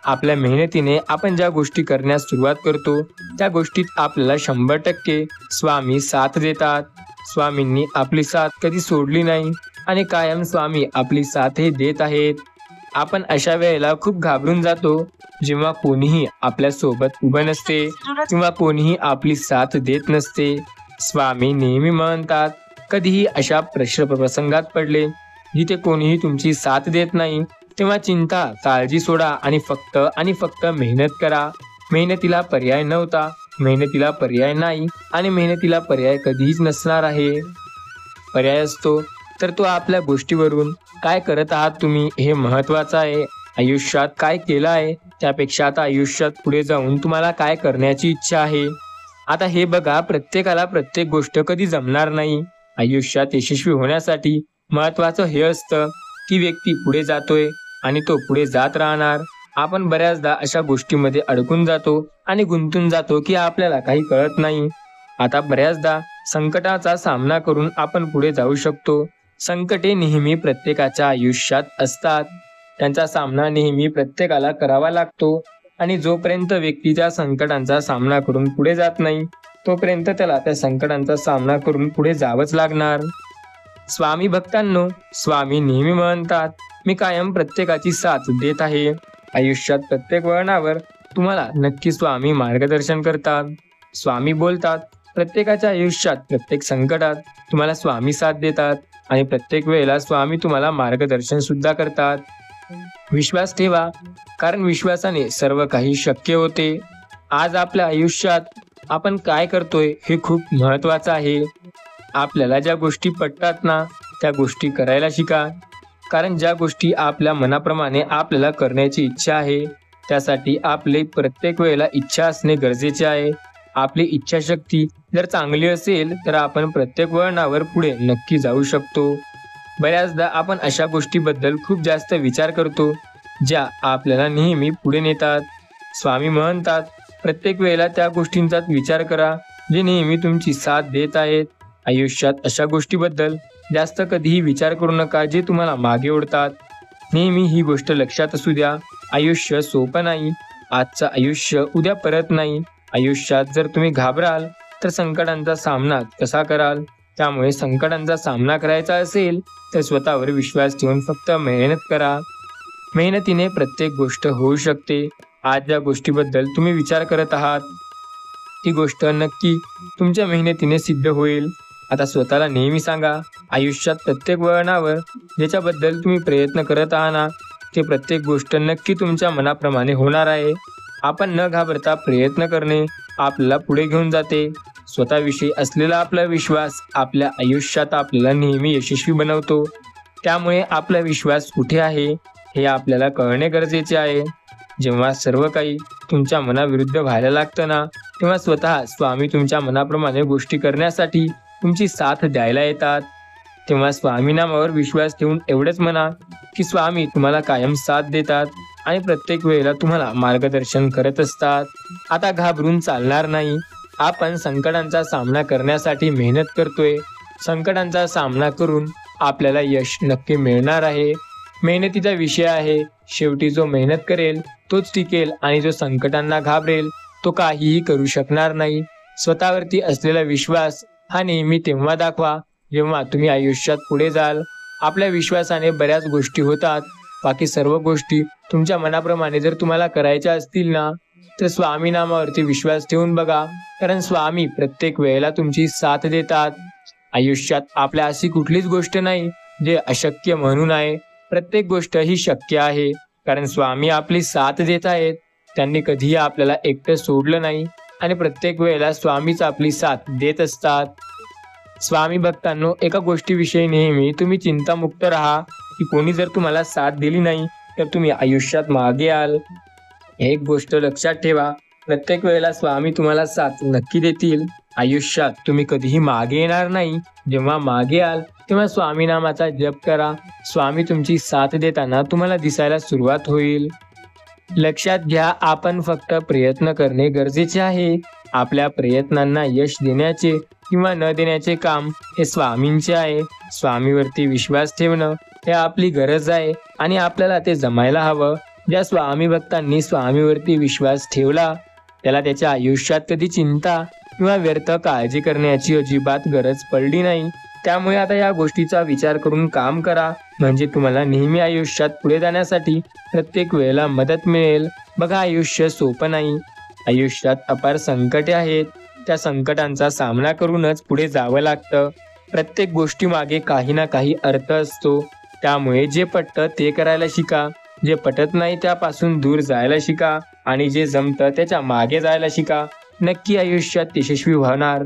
आपल्या मेहनतीने आपण ज्या गोष्टी करण्यास सुरुवात करतो, त्या गोष्टीत आपल्याला 100% स्वामी साथ देतात. स्वामींनी आपली साथ कधी सोडली नाही, आणि कायम स्वामी आपली साथही देत आहेत. आपण अशा वेळेला खूप घाबरून जातो, जेव्हा कोणीही आपल्या सोबत उभं नसते किंवा कोणीही आपली साथ देत नसते. स्वामी नेहमी म्हणतात, कधीही अशा प्रसंगात पडले जिथे कोणीही तुमची साथ देत नाही, तेव्हा चिंता, काळजी सोडा आणि फक्त मेहनत करा. मेहनतीला पर्याय नव्हता, मेहनतीला पर्याय नाही आणि मेहनतीला पर्याय कधीच नसणार आहे. पर्याय असतो तर तो आपल्या गोष्टीवरून काय करत आहात तुम्ही हे महत्वाचं आहे. आयुष्यात काय केलं आहे त्यापेक्षा आता आयुष्यात पुढे जाऊन तुम्हाला काय करण्याची इच्छा आहे. आता हे बघा, प्रत्येकाला प्रत्येक गोष्ट कधी जमणार नाही. आयुष्यात यशस्वी होण्यासाठी महत्वाचं हे असतं की व्यक्ती पुढे जातोय आणि तो पुढे जात राहणार. आपण बऱ्याचदा अशा गोष्टीमध्ये अडकून जातो आणि गुंतून जातो की आपल्याला काही कळत नाही. आता बऱ्याचदा संकटाचा सामना करून आपण पुढे जाऊ शकतो. संकटे नेहमी प्रत्येकाच्या आयुष्यात असतात. त्यांचा सामना नेहमी प्रत्येकाला करावा लागतो आणि जोपर्यंत व्यक्ती त्या संकटांचा सामना करून पुढे जात नाही तोपर्यंत त्याला त्या संकटांचा सामना करून पुढे जावंच लागणार. स्वामी भक्तांनो, स्वामी नेहमी म्हणतात, मी कायम प्रत्येकाची साथ देत आहे. आयुष्यात प्रत्येक वळणावर तुम्हाला नक्की स्वामी मार्गदर्शन करतात. स्वामी बोलतात, प्रत्येकाच्या आयुष्यात प्रत्येक संकटात तुम्हाला स्वामी साथ देतात आणि प्रत्येक वेळेला स्वामी तुम्हाला मार्गदर्शन सुद्धा करतात. विश्वास ठेवा, कारण विश्वासाने सर्व काही शक्य होते. आज आपल्या आयुष्यात आपण काय करतोय हे खूप महत्वाचं आहे. आपल्याला ज्या गोष्टी पटतात ना त्या गोष्टी करायला शिका, कारण ज्या गोष्टी आपल्या मनाप्रमाणे आपल्याला करण्याची इच्छा आहे त्यासाठी आपले प्रत्येक वेळेला इच्छा असणे गरजेचे आहे. आपली इच्छाशक्ती जर चांगली असेल तर आपण प्रत्येक वळणावर पुढे नक्की जाऊ शकतो. बऱ्याचदा आपण अशा गोष्टीबद्दल खूप जास्त विचार करतो ज्या आपल्याला नेहमी पुढे नेतात. स्वामी म्हणतात, प्रत्येक वेळेला त्या गोष्टींचाच विचार करा जे नेहमी तुमची साथ देत आहेत. आयुष्यात अशा गोष्टीबद्दल जास्त कधीही विचार करू नका जे तुम्हाला मागे ओढतात. नेहमी ही गोष्ट लक्षात असू द्या, आयुष्य सोपं नाही. आजचं आयुष्य उद्या परत नाही. आयुष्यात जर तुम्ही घाबराल तर संकटांचा सामना कसा कराल? त्यामुळे संकटांचा सामना करायचा असेल तर स्वतःवर विश्वास ठेवून फक्त मेहनत करा. मेहनतीने प्रत्येक गोष्ट होऊ शकते. आज ज्या गोष्टीबद्दल तुम्ही विचार करत आहात ती गोष्ट नक्की तुमच्या मेहनतीने सिद्ध होईल. आता स्वतःला नेहमी सांगा, आयुष्यात प्रत्येक वळणावर ज्याच्याबद्दल तुम्ही प्रयत्न करत आहात ना ते प्रत्येक गोष्ट नक्की तुमच्या मनाप्रमाणे होणार आहे. आपण न घाबरता प्रयत्न करणे आपल्याला पुढे घेऊन जाते. स्वतःविषयी असलेला आपला विश्वास आपल्या आयुष्यात आपल्याला नेहमी यशस्वी बनवतो. त्यामुळे आपला विश्वास कुठे आहे हे आपल्याला कळणे गरजेचे आहे. जेव्हा सर्व काही तुमच्या मनाविरुद्ध व्हायला लागतं ना तेव्हा स्वतः स्वामी तुमच्या मनाप्रमाणे गोष्टी करण्यासाठी तुमची साथ द्यायला येतात. तेव्हा स्वामी नामावर विश्वास ठेवून एवढंच म्हणा की स्वामी तुम्हाला कायम साथ देतात आणि प्रत्येक वेळेला तुम्हाला मार्गदर्शन करत असतात. आता घाबरून चालणार नाही. आपण संकटांचा सामना करण्यासाठी मेहनत करतोय. संकटांचा सामना करून आपल्याला यश नक्की मिळणार आहे. मेहनतीचा विषय आहे. शेवटी जो मेहनत करेल तोच टिकेल आणि जो संकटांना घाबरेल तो काहीही करू शकणार नाही. स्वतःवरती असलेला विश्वास हा नेहमी तेव्हा दाखवा जेव्हा तुम्ही आयुष्यात पुढे जाल. आपल्या विश्वासाने बऱ्याच गोष्टी होतात. बाकी सर्व गोष्टी तुमच्या मनाप्रमाणे जर तुम्हाला करायच्या असतील ना तर स्वामी नामावरती विश्वास ठेवून बघा, कारण स्वामी प्रत्येक वेळेला तुमची साथ देतात. आयुष्यात आपल्या अशी कुठलीच गोष्ट नाही जे अशक्य म्हणून आहे. प्रत्येक गोष्ट ही शक्य आहे, कारण स्वामी आपली साथ देत आहेत. त्यांनी कधीही आपल्याला एकटं सोडलं नाही आणि प्रत्येक वेळेला स्वामीच आपली साथ देत असतात. स्वामी भक्तांनो, एका गोष्टीविषयी नेहमी तुम्ही चिंतामुक्त राहा की कोणी जर तुम्हाला साथ दिली नाही तर तुम्ही आयुष्यात मागे आल. एक गोष्ट लक्षात ठेवा, प्रत्येक वेळेला स्वामी तुम्हाला साथ नक्की देतील. आयुष्यात तुम्ही कधीही मागे येणार नाही. जेव्हा मागे आल तेव्हा स्वामी नामाचा जप करा. स्वामी तुमची साथ देताना तुम्हाला दिसायला सुरुवात होईल. लक्षात घ्या, आपण फक्त प्रयत्न करणे गरजेचे आहे. आपल्या प्रयत्नांना यश देण्याचे किंवा न देण्याचे काम हे स्वामींचे आहे. स्वामीवरती विश्वास ठेवणं हे आपली गरज आहे आणि आपल्याला ते जमायला हवं. ज्या स्वामी भक्तांनी स्वामीवरती विश्वास ठेवला त्याला त्याच्या आयुष्यात कधी चिंता किंवा व्यर्थ काळजी करण्याची अजिबात गरज पडली नाही. त्यामुळे आता या गोष्टीचा विचार करून काम करा, म्हणजे तुम्हाला नेहमी आयुष्यात पुढे जाण्यासाठी प्रत्येक वेळेला मदत मिळेल. बघा, आयुष्य सोपं नाही. आयुष्यात अपार संकटे आहेत. त्या संकटांचा सामना करूनच पुढे जावं लागतं. प्रत्येक गोष्टीमागे काही ना काही अर्थ असतो. त्यामुळे जे पटतं ते करायला शिका. जे पटत नाही त्यापासून दूर जायला शिका आणि जे जमतं त्याच्या मागे जायला शिका. नक्की आयुष्यात यशस्वी होणार.